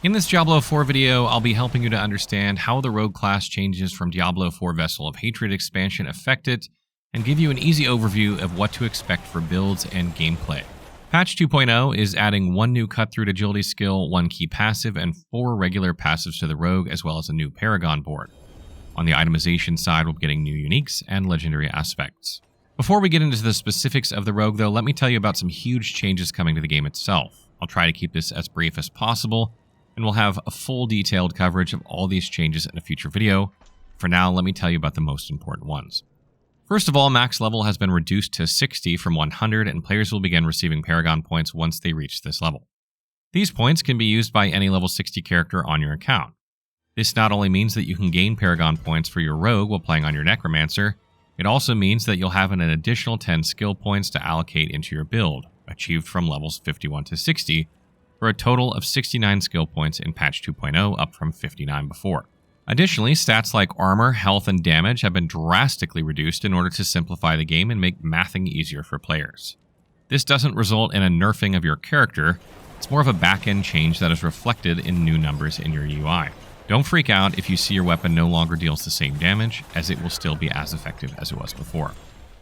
In this Diablo 4 video, I'll be helping you to understand how the Rogue class changes from Diablo 4 Vessel of Hatred expansion affect it, and give you an easy overview of what to expect for builds and gameplay. Patch 2.0 is adding one new cut-through agility skill, one key passive, and 4 regular passives to the Rogue, as well as a new Paragon Board. On the itemization side, we'll be getting new uniques and legendary aspects. Before we get into the specifics of the Rogue, though, let me tell you about some huge changes coming to the game itself. I'll try to keep this as brief as possible, and we'll have a full detailed coverage of all these changes in a future video. For now, let me tell you about the most important ones. First of all, max level has been reduced to 60 from 100, and players will begin receiving Paragon points once they reach this level. These points can be used by any level 60 character on your account. This not only means that you can gain Paragon points for your Rogue while playing on your Necromancer, it also means that you'll have an additional 10 skill points to allocate into your build, achieved from levels 51 to 60, for a total of 69 skill points in patch 2.0, up from 59 before. Additionally, stats like armor, health, and damage have been drastically reduced in order to simplify the game and make mathing easier for players. This doesn't result in a nerfing of your character, it's more of a back-end change that is reflected in new numbers in your UI. Don't freak out if you see your weapon no longer deals the same damage, as it will still be as effective as it was before.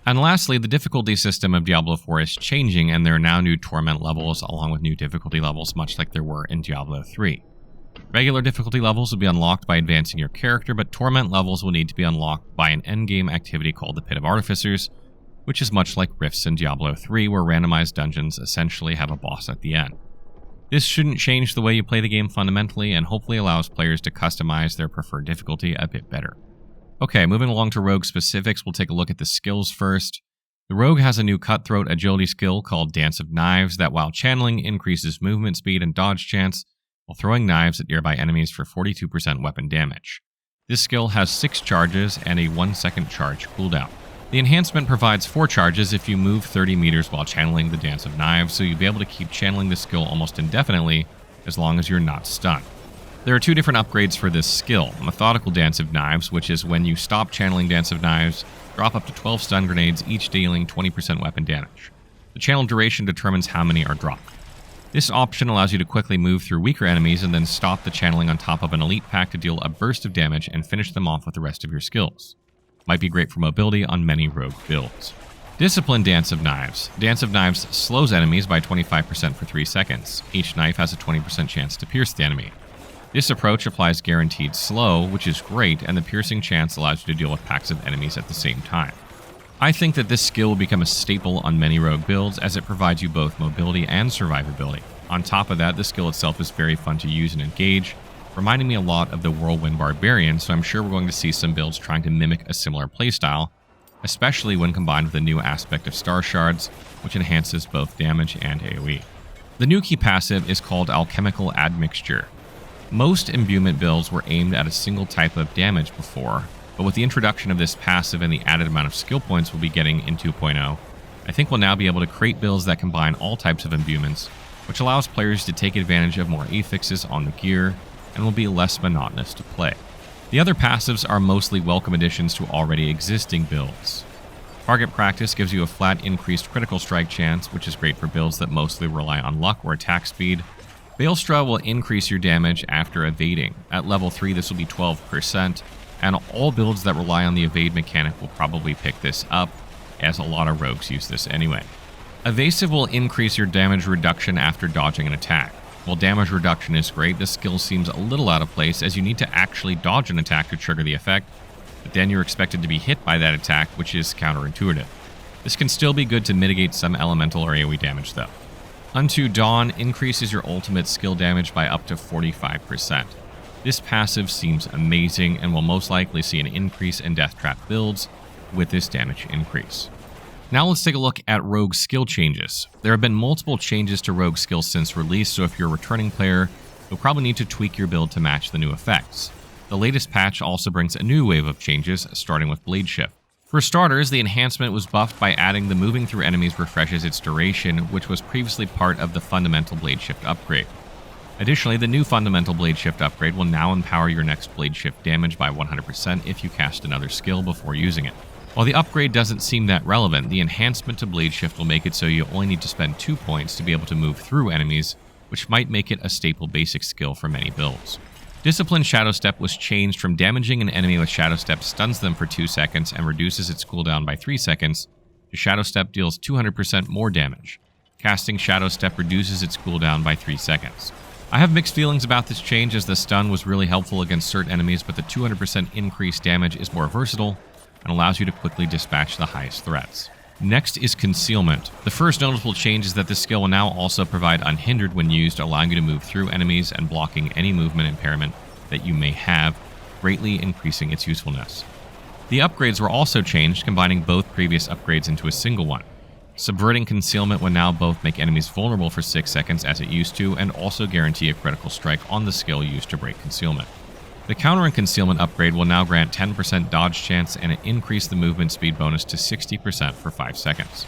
And lastly, the difficulty system of Diablo 4 is changing, and there are now new torment levels along with new difficulty levels, much like there were in Diablo 3. Regular difficulty levels will be unlocked by advancing your character, but torment levels will need to be unlocked by an endgame activity called the Pit of Artificers, which is much like Rifts in Diablo 3, where randomized dungeons essentially have a boss at the end. This shouldn't change the way you play the game fundamentally, and hopefully allows players to customize their preferred difficulty a bit better. Okay, moving along to Rogue specifics, we'll take a look at the skills first. The Rogue has a new cutthroat agility skill called Dance of Knives that, while channeling, increases movement speed and dodge chance, while throwing knives at nearby enemies for 42% weapon damage. This skill has 6 charges and a 1-second charge cooldown. The enhancement provides 4 charges if you move 30 meters while channeling the Dance of Knives, so you'll be able to keep channeling this skill almost indefinitely as long as you're not stunned. There are 2 different upgrades for this skill: Methodical Dance of Knives, which is when you stop channeling Dance of Knives, drop up to 12 stun grenades, each dealing 20% weapon damage. The channel duration determines how many are dropped. This option allows you to quickly move through weaker enemies and then stop the channeling on top of an elite pack to deal a burst of damage and finish them off with the rest of your skills. Might be great for mobility on many Rogue builds. Discipline Dance of Knives. Dance of Knives slows enemies by 25% for 3 seconds. Each knife has a 20% chance to pierce the enemy. This approach applies guaranteed slow, which is great, and the piercing chance allows you to deal with packs of enemies at the same time. I think that this skill will become a staple on many Rogue builds, as it provides you both mobility and survivability. On top of that, the skill itself is very fun to use and engage, reminding me a lot of the Whirlwind Barbarian, so I'm sure we're going to see some builds trying to mimic a similar playstyle, especially when combined with a new aspect of Star Shards, which enhances both damage and AoE. The new key passive is called Alchemical Admixture. Most imbuement builds were aimed at a single type of damage before, but with the introduction of this passive and the added amount of skill points we'll be getting in 2.0, I think we'll now be able to create builds that combine all types of imbuments, which allows players to take advantage of more affixes on the gear, and will be less monotonous to play. The other passives are mostly welcome additions to already existing builds. Target Practice gives you a flat increased critical strike chance, which is great for builds that mostly rely on luck or attack speed. Balestra will increase your damage after evading. At level 3 this will be 12%, and all builds that rely on the evade mechanic will probably pick this up, as a lot of Rogues use this anyway. Evasive will increase your damage reduction after dodging an attack. While damage reduction is great, this skill seems a little out of place, as you need to actually dodge an attack to trigger the effect, but then you're expected to be hit by that attack, which is counterintuitive. This can still be good to mitigate some elemental or AoE damage though. Unto Dawn increases your ultimate skill damage by up to 45%. This passive seems amazing and will most likely see an increase in Death Trap builds with this damage increase. Now let's take a look at Rogue skill changes. There have been multiple changes to Rogue skills since release, so if you're a returning player, you'll probably need to tweak your build to match the new effects. The latest patch also brings a new wave of changes, starting with Blade Shift. For starters, the enhancement was buffed by adding the moving through enemies refreshes its duration, which was previously part of the fundamental Blade Shift upgrade. Additionally, the new fundamental Blade Shift upgrade will now empower your next Blade Shift damage by 100% if you cast another skill before using it. While the upgrade doesn't seem that relevant, the enhancement to Blade Shift will make it so you only need to spend 2 points to be able to move through enemies, which might make it a staple basic skill for many builds. Disciplined Shadow Step was changed from damaging an enemy with Shadow Step stuns them for 2 seconds and reduces its cooldown by 3 seconds, to Shadow Step deals 200% more damage. Casting Shadow Step reduces its cooldown by 3 seconds. I have mixed feelings about this change, as the stun was really helpful against certain enemies, but the 200% increased damage is more versatile and allows you to quickly dispatch the highest threats. Next is Concealment. The first noticeable change is that this skill will now also provide Unhindered when used, allowing you to move through enemies and blocking any movement impairment that you may have, greatly increasing its usefulness. The upgrades were also changed, combining both previous upgrades into a single one. Subverting Concealment will now both make enemies vulnerable for 6 seconds as it used to, and also guarantee a critical strike on the skill used to break Concealment. The Counter and Concealment upgrade will now grant 10% dodge chance, and it increased the movement speed bonus to 60% for 5 seconds.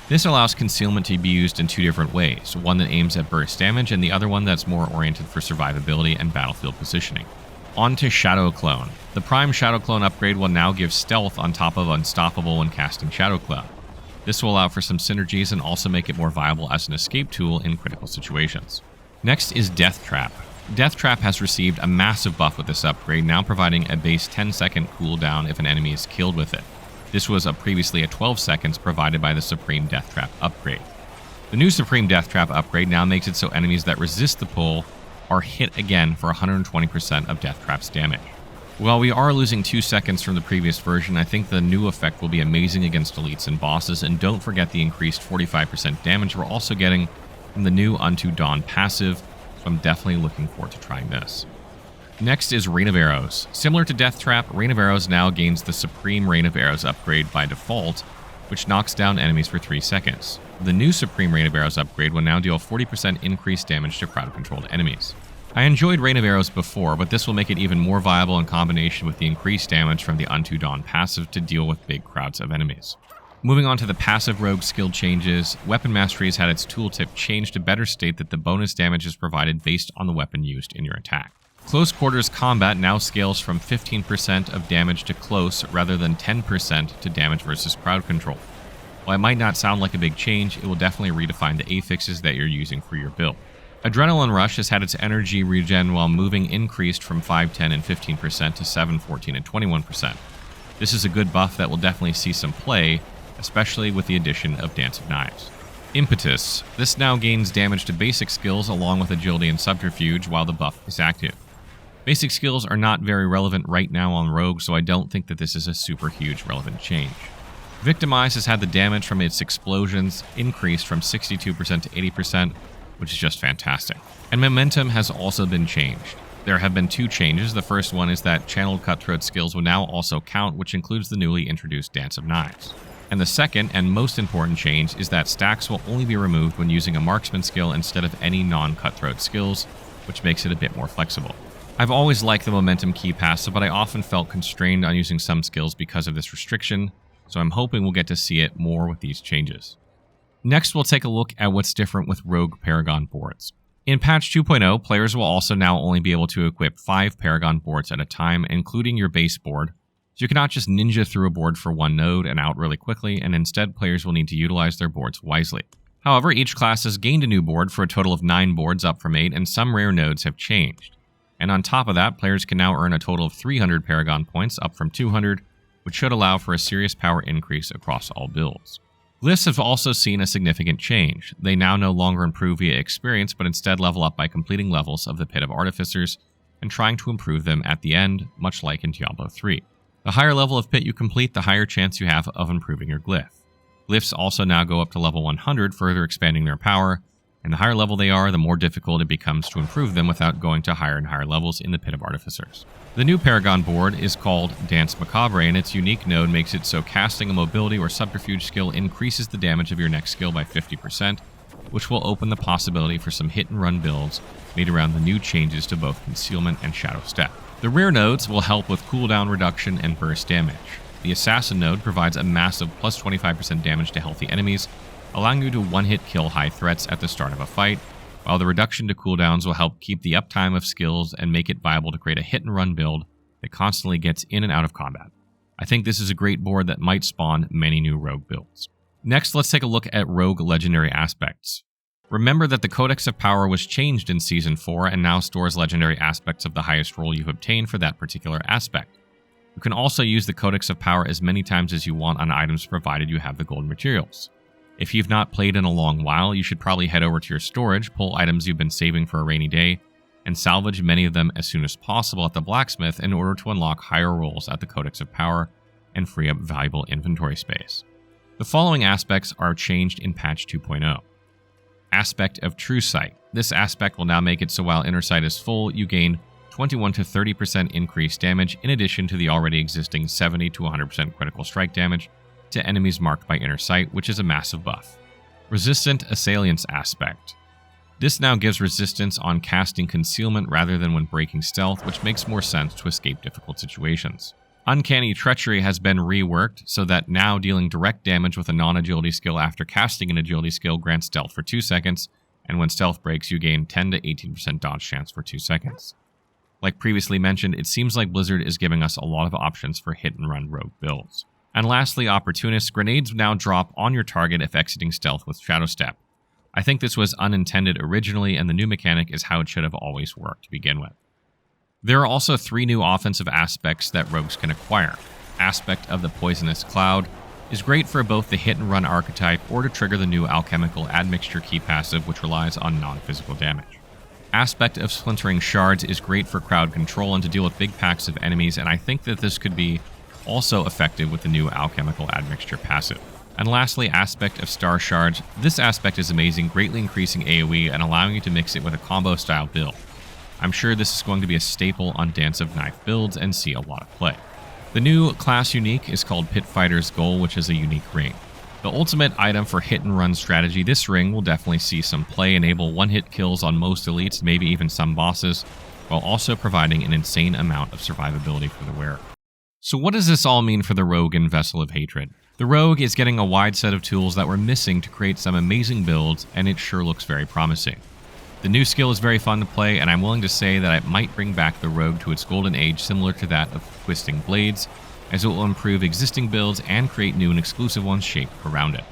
This allows Concealment to be used in 2 different ways, one that aims at burst damage and the other one that's more oriented for survivability and battlefield positioning. On to Shadow Clone. The Prime Shadow Clone upgrade will now give stealth on top of Unstoppable when casting Shadow Clone. This will allow for some synergies and also make it more viable as an escape tool in critical situations. Next is Death Trap. Death Trap has received a massive buff with this upgrade, now providing a base 10-second cooldown if an enemy is killed with it. This was previously a 12 seconds provided by the Supreme Death Trap upgrade. The new Supreme Death Trap upgrade now makes it so enemies that resist the pull are hit again for 120% of Death Trap's damage. While we are losing 2 seconds from the previous version, I think the new effect will be amazing against elites and bosses, and don't forget the increased 45% damage we're also getting from the new Unto Dawn passive, so I'm definitely looking forward to trying this. Next is Rain of Arrows. Similar to Death Trap, Rain of Arrows now gains the Supreme Rain of Arrows upgrade by default, which knocks down enemies for 3 seconds. The new Supreme Rain of Arrows upgrade will now deal 40% increased damage to crowd-controlled enemies. I enjoyed Rain of Arrows before, but this will make it even more viable in combination with the increased damage from the Unto Dawn passive to deal with big crowds of enemies. Moving on to the passive rogue skill changes, Weapon Mastery has had its tooltip changed to better state that the bonus damage is provided based on the weapon used in your attack. Close Quarters Combat now scales from 15% of damage to close rather than 10% to damage versus crowd control. While it might not sound like a big change, it will definitely redefine the affixes that you're using for your build. Adrenaline Rush has had its energy regen while moving increased from 5, 10, and 15% to 7, 14, and 21%. This is a good buff that will definitely see some play, especially with the addition of Dance of Knives. Impetus. This now gains damage to basic skills along with agility and subterfuge while the buff is active. Basic skills are not very relevant right now on Rogue, so I don't think that this is a super huge relevant change. Victimize has had the damage from its explosions increased from 62% to 80%, which is just fantastic. And Momentum has also been changed. There have been 2 changes. The first one is that Channeled Cutthroat skills will now also count, which includes the newly introduced Dance of Knives. And the second and most important change is that stacks will only be removed when using a marksman skill instead of any non-cutthroat skills, which makes it a bit more flexible. I've always liked the Momentum key passive, but I often felt constrained on using some skills because of this restriction, so I'm hoping we'll get to see it more with these changes. Next, we'll take a look at what's different with Rogue Paragon boards. In patch 2.0, players will also now only be able to equip 5 Paragon boards at a time, including your base board, so you cannot just ninja through a board for one node and out really quickly, and instead players will need to utilize their boards wisely. However, each class has gained a new board for a total of 9 boards up from 8, and some rare nodes have changed. And on top of that, players can now earn a total of 300 Paragon points up from 200, which should allow for a serious power increase across all builds. Glyphs have also seen a significant change. They now no longer improve via experience, but instead level up by completing levels of the Pit of Artificers and trying to improve them at the end, much like in Diablo 3. The higher level of Pit you complete, the higher chance you have of improving your Glyph. Glyphs also now go up to level 100, further expanding their power, and the higher level they are, the more difficult it becomes to improve them without going to higher and higher levels in the Pit of Artificers. The new Paragon board is called Dance Macabre, and its unique node makes it so casting a mobility or subterfuge skill increases the damage of your next skill by 50%, which will open the possibility for some hit-and-run builds made around the new changes to both Concealment and Shadow Step. The rear nodes will help with cooldown reduction and burst damage. The Assassin node provides a massive plus 25% damage to healthy enemies, allowing you to one-hit kill high threats at the start of a fight, while the reduction to cooldowns will help keep the uptime of skills and make it viable to create a hit-and-run build that constantly gets in and out of combat. I think this is a great board that might spawn many new Rogue builds. Next, let's take a look at Rogue legendary aspects. Remember that the Codex of Power was changed in Season 4 and now stores legendary aspects of the highest roll you've obtained for that particular aspect. You can also use the Codex of Power as many times as you want on items provided you have the golden materials. If you've not played in a long while, you should probably head over to your storage, pull items you've been saving for a rainy day, and salvage many of them as soon as possible at the blacksmith in order to unlock higher rolls at the Codex of Power and free up valuable inventory space. The following aspects are changed in patch 2.0. Aspect of True Sight. This aspect will now make it so while Inner Sight is full, you gain 21 to 30% increased damage in addition to the already existing 70 to 100% critical strike damage to enemies marked by Inner Sight, which is a massive buff. Resistant Assailants aspect. This now gives resistance on casting concealment rather than when breaking stealth, which makes more sense to escape difficult situations. Uncanny Treachery has been reworked so that now dealing direct damage with a non-agility skill after casting an agility skill grants stealth for 2 seconds, and when stealth breaks you gain 10 to 18% dodge chance for 2 seconds. Like previously mentioned, it seems like Blizzard is giving us a lot of options for hit-and-run rogue builds. And lastly, Opportunist. Grenades now drop on your target if exiting stealth with Shadow Step. I think this was unintended originally, and the new mechanic is how it should have always worked to begin with. There are also 3 new offensive aspects that rogues can acquire. Aspect of the Poisonous Cloud is great for both the hit-and-run archetype or to trigger the new Alchemical Admixture key passive, which relies on non-physical damage. Aspect of Splintering Shards is great for crowd control and to deal with big packs of enemies, and I think that this could be also effective with the new Alchemical Admixture passive. And lastly, Aspect of Star Shards. This aspect is amazing, greatly increasing AoE and allowing you to mix it with a combo-style build. I'm sure this is going to be a staple on Dance of Knife builds and see a lot of play. The new class unique is called Pit Fighter's Goal, which is a unique ring. The ultimate item for hit-and-run strategy, this ring will definitely see some play, enable one-hit kills on most elites, maybe even some bosses, while also providing an insane amount of survivability for the wearer. So what does this all mean for the Rogue in Vessel of Hatred? The Rogue is getting a wide set of tools that were missing to create some amazing builds, and it sure looks very promising. The new skill is very fun to play, and I'm willing to say that it might bring back the Rogue to its golden age similar to that of Twisting Blades, as it will improve existing builds and create new and exclusive ones shaped around it.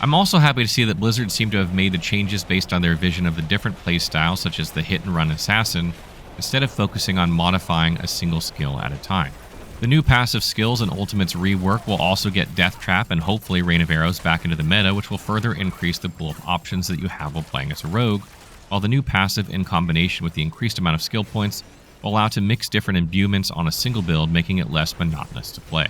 I'm also happy to see that Blizzard seem to have made the changes based on their vision of the different playstyles such as the hit-and-run assassin, instead of focusing on modifying a single skill at a time. The new passive skills and ultimates rework will also get Death Trap and hopefully Rain of Arrows back into the meta, which will further increase the pool of options that you have while playing as a rogue, while the new passive in combination with the increased amount of skill points will allow to mix different imbuements on a single build, making it less monotonous to play.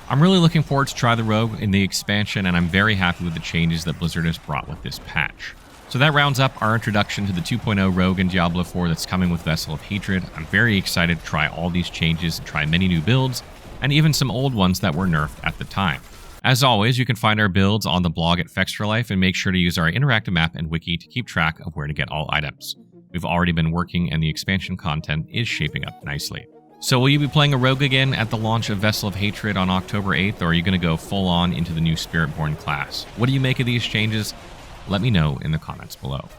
I'm really looking forward to try the Rogue in the expansion, and I'm very happy with the changes that Blizzard has brought with this patch. So that rounds up our introduction to the 2.0 Rogue in Diablo 4 that's coming with Vessel of Hatred. I'm very excited to try all these changes and try many new builds, and even some old ones that were nerfed at the time. As always, you can find our builds on the blog at Fextralife, and make sure to use our interactive map and wiki to keep track of where to get all items. We've already been working, and the expansion content is shaping up nicely. So will you be playing a Rogue again at the launch of Vessel of Hatred on October 8th, or are you going to go full on into the new Spiritborn class? What do you make of these changes? Let me know in the comments below.